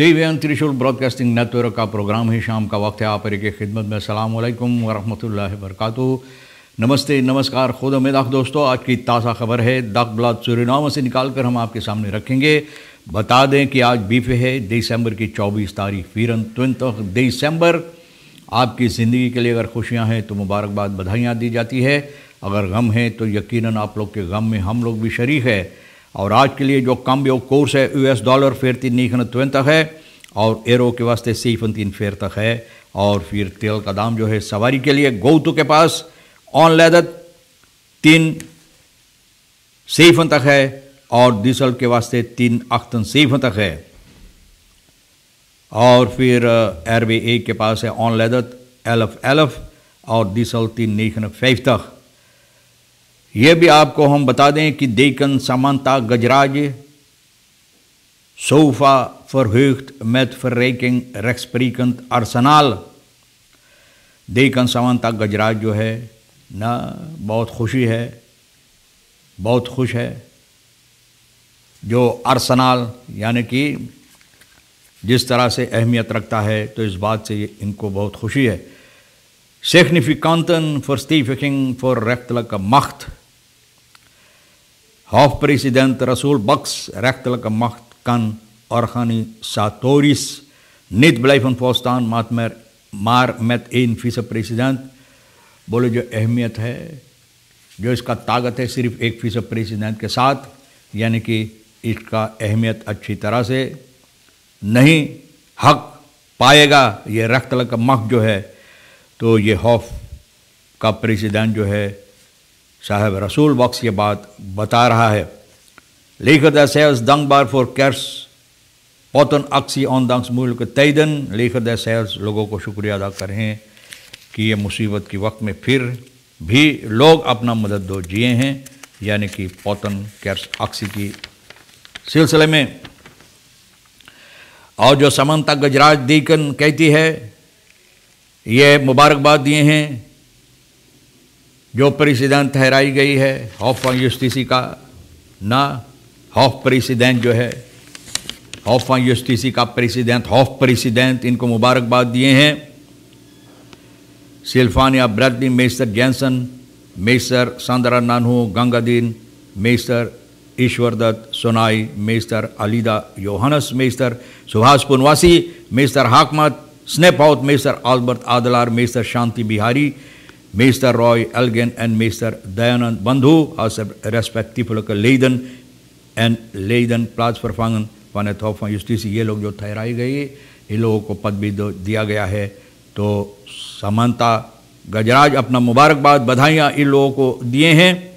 TV त्रिशूल broadcasting network का programme है। शाम का वक्त है, आप की खिदमत में अस्सलाम वालेकुम वरहमतुल्लाहि वबरकातुहू। नमस्ते, नमस्कार, खुद उम्मीद दोस्तों। आज की ताज़ा खबर है दागब्लाद सूरीनाम से निकाल कर हम आपके सामने रखेंगे। बता दें कि आज बीफे है दिसंबर की 24 तारीख 24 दिसंबर। आपकी ज़िंदगी के लिए अगर खुशियाँ हैं तो मुबारकबाद, बधाइयाँ दी जाती है। अगर गम है तो यकीनन आप लोग के गम में हम लोग भी शरीक है। और आज के लिए जो कम कोर्स है US डॉलर 14,29 है और एरो के वास्ते 17,40 है। और फिर तेल का दाम जो है सवारी के लिए गौतू के पास ऑन लेदत 3,57 है और डीजल के वास्ते 3,58 है। और फिर RBA के पास है ऑन लेदत 11 और डीजल 3,59। ये भी आपको हम बता दें कि Deken Samantha Gajraj Sofa verheugd met verrijking rechtssprekend arsenaal। Deken Samantha Gajraj जो है ना, बहुत खुशी है, बहुत खुश है। जो arsenaal यानी कि जिस तरह से अहमियत रखता है, तो इस बात से इनको बहुत खुशी है। Significanten versteviging voor rechterlijke macht। Hoofdpresident Rasul Bucks rechterlijke macht kan organisatorisch niet blijven volstaan, maar met één vicepresident। बोले जो अहमियत है, जो इसका ताकत है, सिर्फ एक विceप्रेसिडेंट के साथ, यानी कि इसका अहमियत अच्छी तरह से नहीं हक पाएगा। ये रख्तलक मख जो है, तो ये हौफ का प्रेसिडेंट जो है साहब रसूल बक्स ये बात बता रहा है। Leger des Heils dankbaar voor kerstpottenactie ondanks moeilijke tijden। Leger des Heils लोगों को शुक्रिया अदा करें कि ये मुसीबत के वक्त में फिर भी लोग अपना मदद दो जिए हैं, यानी कि पोतन केर्स अक्सी की सिलसिले में। और जो समंता गजराज देकन कहती है, ये मुबारकबाद दिए हैं जो प्रेसिडेंट ठहराई गई है हॉफ जस्टिसी का ना। हॉफ प्रेसिडेंट जो है, हॉफ जस्टिसी का प्रेसिडेंट, हॉफ प्रेसिडेंट, इनको मुबारकबाद दिए हैं। सिल्फानिया ब्रैडली, मेस्टर जैनसन, मेस्टर सांदरा नानहू, गंगादीन, मेस्टर ईश्वरदत्त सोनाई, मेस्टर अलीदा योहानस, मेस्टर सुभाष पुनवासी, मेस्टर हाकमत स्नेपआउट, मेस्टर आल्बर्ट आदलार, मेस्टर Shanti Bihari, Meester Roy Elgin en meester Dayanand Bandhu als respectievelijke leden en leden plaatsvervangen van het Hof van Justitie। ये लोग जो ठहराई गई, इन लोगों को पद भी दिया गया है। तो समंता गजराज अपना मुबारकबाद, बधाइयाँ इन लोगों को दिए हैं।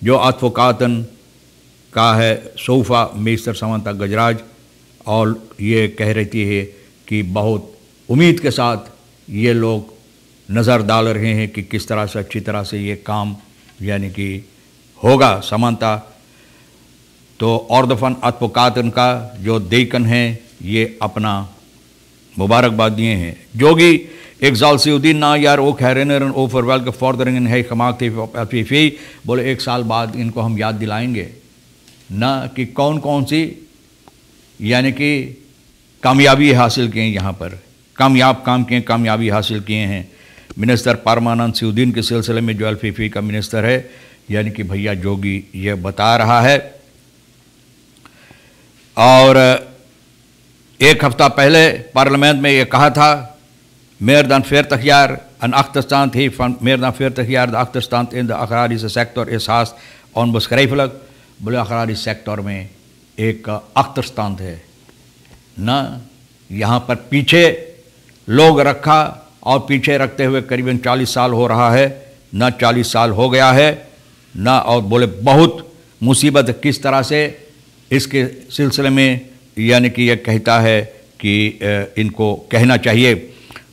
जो एडवोकातन का है सोफा मेस्टर समंता गजराज, और ये कह रही है कि बहुत उम्मीद के साथ ये लोग नज़र डाल रहे हैं कि किस तरह से अच्छी तरह से ये काम यानी कि होगा। समंता तो ऑर्डफन एडवोकातन का जो देकन है, ये अपना मुबारकबाद दिए हैं। जोगी एक साल से ना यार ओ खैरन ओवर वेल के फॉर्दरिंग है खमाक थे। बोले एक साल बाद इनको हम याद दिलाएंगे ना कि कौन कौन सी यानी कि कामयाबी हासिल किए, यहाँ पर कामयाब काम किए, कामयाबी हासिल किए हैं। मिनिस्टर परमानंद सिउद्दीन के सिलसिले में जो LFP का मिनिस्टर है, यानी कि भैया जोगी ये बता रहा है। और एक हफ्ता पहले पार्लियामेंट में ये कहा था, meer dan 40 jaar een achterstand heeft van meer dan 40 jaar de achterstand in de agrarische sector is haast onbeschrijfelijk। बोले अग्रारी सेक्टर में एक achterstand है ना, यहाँ पर पीछे लोग रखा और पीछे रखते हुए करीबन 40 साल हो रहा है ना, 40 साल हो गया है ना। और बोले बहुत मुसीबत किस तरह से इसके सिलसिले में, यानी कि यह कहता है कि इनको कहना चाहिए।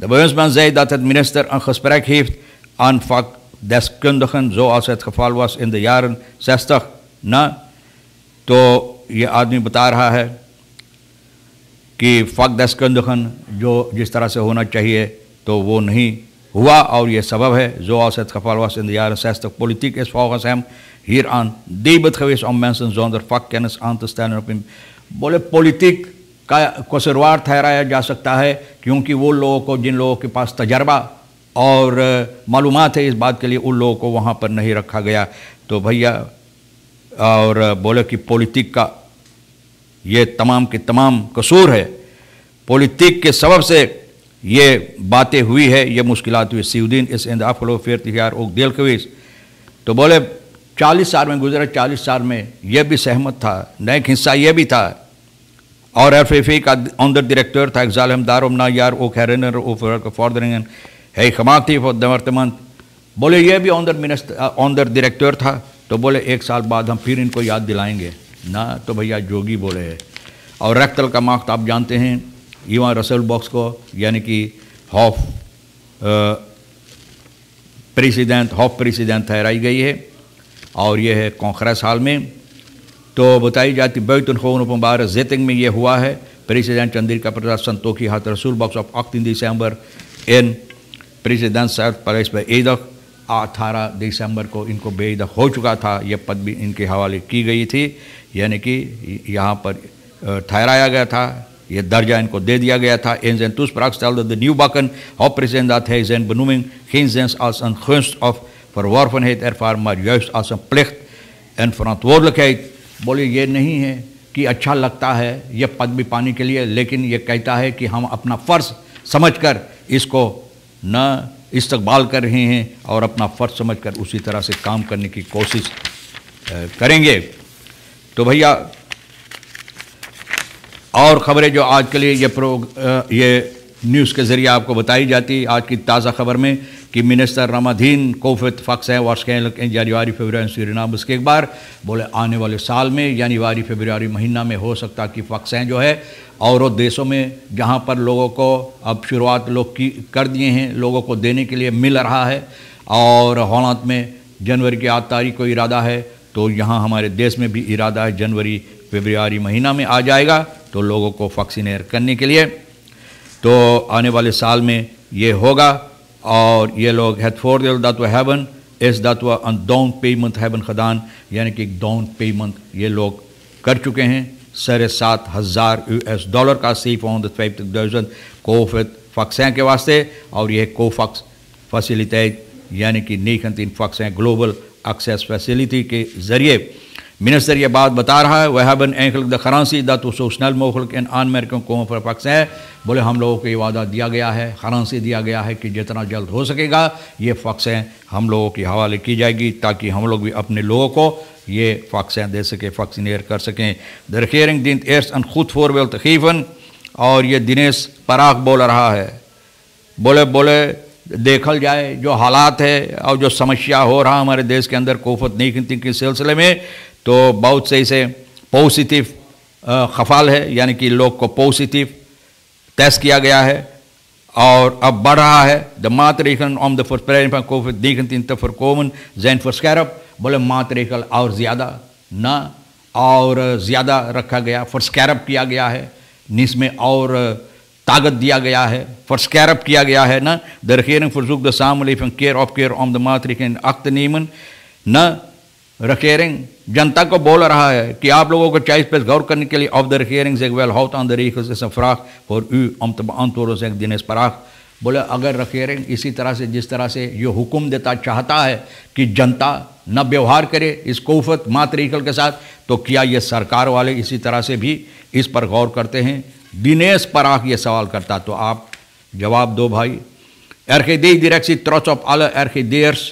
De bewindsman zei dat het minister een gesprek heeft aan vakdeskundigen zoals het geval was in de jaren 60 ना। तो ये आदमी बता रहा है कि vakdeskundigen जो जिस तरह से होना चाहिए तो वो नहीं हुआ, और ये सबब है zoals het geval was in de jaren 60। Politiek is volgens hem hieraan debet geweest om mensen zonder vakkennis aan te stellen op een। बोले politiek का कसूरवार ठहराया जा सकता है, क्योंकि वो लोगों को, जिन लोगों के पास तजर्बा और मालूमात है इस बात के लिए, उन लोगों को वहाँ पर नहीं रखा गया। तो भैया, और बोले कि पॉलिटिक का ये तमाम के तमाम कसूर है, पॉलिटिक के सबब से ये बातें हुई है, ये मुश्किलात हुई। सीउद्दीन इस इंदाफलो फेर तिहार ओक दिल कवीस। तो बोले 40 साल में गुजरे, 40 साल में ये भी सहमत था, नए हिस्सा ये भी था, और एफएफए का ऑनर डायरेक्टर था, एग्जालम दारोम ना यार ओ खैरनर ओ फॉर्दरिंगन है खमाती फॉर दमर्तमंत। बोले ये भी ऑनर डायरेक्टर था। तो बोले 1 साल बाद हम फिर इनको याद दिलाएंगे ना। तो भैया जोगी बोले है। और रख्तल का माख्त आप जानते हैं, ईवान रसल बॉक्स को, यानी कि हॉफ प्रेसिडेंट ठहराई गई है, और ये है कांग्रेस हाल में। तो बताई जाती बैतुल जेतिंग में ये हुआ है। प्रेसिडेंट चंद्रिका प्रसाद संतोखी हाथ रसूल box of 18 December in president साहब पैलेस पर ईदक 18 दिसंबर को इनको बेईदक हो चुका था। ये पद भी इनके हवाले की गई थी, यानी कि यहाँ पर ठहराया गया था, ये दर्जा इनको दे दिया गया था। इन zijn toespraak stelde de nieuwbakken hoofdpresident dat hij zijn benoeming geen zins als een gunst of verworvenheid ervaart, maar juist als een plicht en verantwoordelijkheid। बोले ये नहीं है कि अच्छा लगता है ये पद भी पाने के लिए, लेकिन ये कहता है कि हम अपना फ़र्ज़ समझकर इसको न इस्तकबाल कर रहे हैं और अपना फ़र्ज़ समझकर उसी तरह से काम करने की कोशिश करेंगे। तो भैया, और ख़बरें जो आज के लिए ये न्यूज़ के ज़रिए आपको बताई जाती, आज की ताज़ा ख़बर में कि मिनिस्टर रमादीन कोफित फ़क्स है वार्षिक जनवरी फरवरी सूरीनाम। उसके एक बार बोले आने वाले साल में जनवरी फरवरी महीना में हो सकता कि फ़क्सें जो है और देशों में जहाँ पर लोगों को अब शुरुआत लोग की कर दिए हैं, लोगों को देने के लिए मिल रहा है, और हालात में जनवरी की 8 तारीख को इरादा है, तो यहाँ हमारे देश में भी इरादा है जनवरी फरवरी महीना में आ जाएगा, तो लोगों को वैक्सीनेट करने के लिए। तो आने वाले साल में ये होगा, और ये लोग het voordeel dat we hebben is dat we een down payment hebben gedaan, यानी कि डाउन पेमेंट ये लोग कर चुके हैं $7,500 का $750,000 कोविड वैक्सीन के वास्ते, और यह कोवैक्स फैसिलिटेट यानी कि 19 वैक्सीन ग्लोबल एक्सेस फैसिलिटी के ज़रिए। मिनिस्टर ये बात बता रहा है, वह बन eigenlijk de garantie dat we zo snel mogelijk in aanmerking komen voor vaccine. बोले हम लोगों को ये वादा दिया गया है, गारंटी दिया गया है कि जितना जल्द हो सकेगा ये वैक्सीन हम लोगों के हवाले की जाएगी, ताकि हम लोग भी अपने लोगों को ये वैक्सीन दे सकें, वैक्सीनेट कर सकें। De regering dient eerst een goed voorbeeld te geven, और ये दिनेश पराग बोल रहा है। बोले देखल जाए जो हालात है और जो समस्या हो रहा हमारे देश के अंदर कोविड-19 के सिलसिले में, तो बहुत से इसे पॉजिटिव खफाल है, यानी कि लोग को पॉजिटिव टेस्ट किया गया है और अब बढ़ रहा है। The maatregelen om de verspreiding van COVID-19 te voorkomen zijn verscherpt। बोले maatregel और ज़्यादा ना और ज़्यादा रखा गया, verscherpt किया गया है, इसमें और ताकत दिया गया है, verscherpt किया गया है ना। De regering verzoekt de samenleving keer op keer om de maatregelen in acht te nemen ना। regering जनता को बोल रहा है कि आप लोगों को चाहिए इस पर गौर करने के लिए। Of the regering zich wel houdt aan de regels is een vraag voor u om te beantwoorden, zegt Dinesh Parag। बोले अगर regering इसी तरह से, जिस तरह से ये हुक्म देता चाहता है कि जनता न व्यवहार करे इस कोविड मातरीकल के साथ, तो क्या ये सरकार वाले इसी तरह से भी इस पर गौर करते हैं? दिनेश पराग ये सवाल करता, तो आप जवाब दो भाई। RGD-directie trots op alle RGD'ers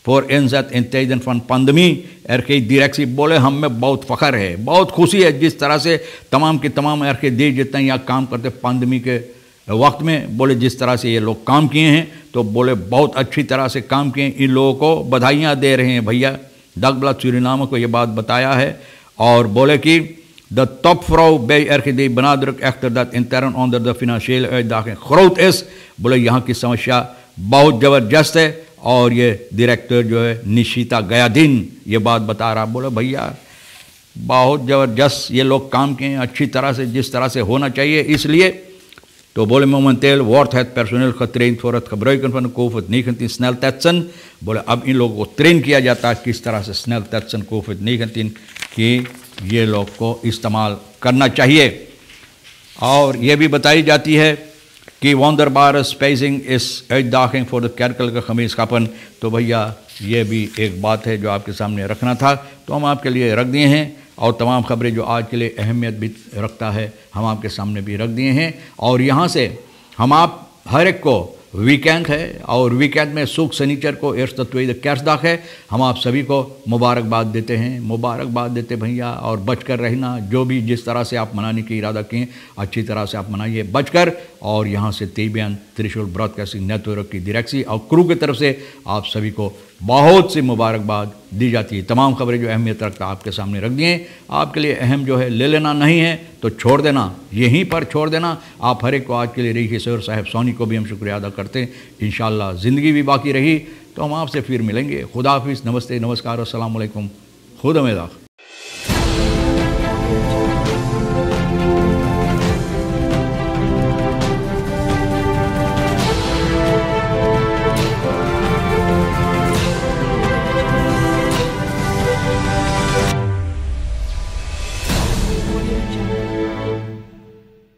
voor inzet in tijden van pandemie। RGD-directie बोले हम में बहुत फ़ख्र है, बहुत खुशी है जिस तरह से तमाम के तमाम RGD जितने यहाँ काम करते पंडमी के वक्त में, बोले जिस तरह से ये लोग काम किए हैं, तो बोले बहुत अच्छी तरह से काम किए, इन लोगों को बधाइयाँ दे रहे हैं भैया। Dagblad Suriname को ये बात बताया है, और बोले कि de topvrouw bij RGD benadrukt echter dat intern onder de financiële uitdaging groot is। बोले यहाँ की समस्या बहुत ज़बरदस्त है, और ये डायरेक्टर जो है निशिता गयादीन ये बात बता रहा। बोले भैया बहुत ज़बरदस्त ये लोग काम किए अच्छी तरह से, जिस तरह से होना चाहिए, इसलिए। तो बोले momenteel wordt het personeel getraind voor het gebruiken van de COVID-19 sneltesten। बोले अब इन लोगों को ट्रेन किया जाता है किस तरह से sneltesten COVID-19 की ये लोग को इस्तेमाल करना चाहिए। और ये भी बताई जाती है कि वॉन्डरबार स्पेसिंग इस एजदाखिंग फॉर द कैरकल का खमीस खापन। तो भैया ये भी एक बात है जो आपके सामने रखना था, तो हम आपके लिए रख दिए हैं। और तमाम खबरें जो आज के लिए अहमियत भी रखता है हम आपके सामने भी रख दिए हैं। और यहाँ से हम आप हर एक को वीकेंड है और वीकेंड में सुख सनीचर को एर्स तत्व कैर्सदाक है। हम आप सभी को मुबारकबाद देते भैया। और बचकर रहना, जो भी जिस तरह से आप मनाने की इरादा किए अच्छी तरह से आप मनाइए बचकर। और यहाँ से तेबियान त्रिशूल ब्रॉडकास्टिंग नेटवर्क की डायरेक्सी और क्रू की तरफ से आप सभी को बहुत सी मुबारकबाद दी जाती है। तमाम खबरें जो अहमियत रखता आपके सामने रख दिए। आपके लिए अहम जो है ले लेना नहीं है तो छोड़ देना, यहीं पर छोड़ देना। आप हर एक को आज के लिए रही सैर साहब सोनी को भी हम शुक्रिया अदा करते हैं। इंशाअल्लाह ज़िंदगी भी बाकी रही तो हम आपसे फिर मिलेंगे। खुदा हाफिज़, नमस्ते, नमस्कार, अस्सलाम वालेकुम, खुदा मेदाख।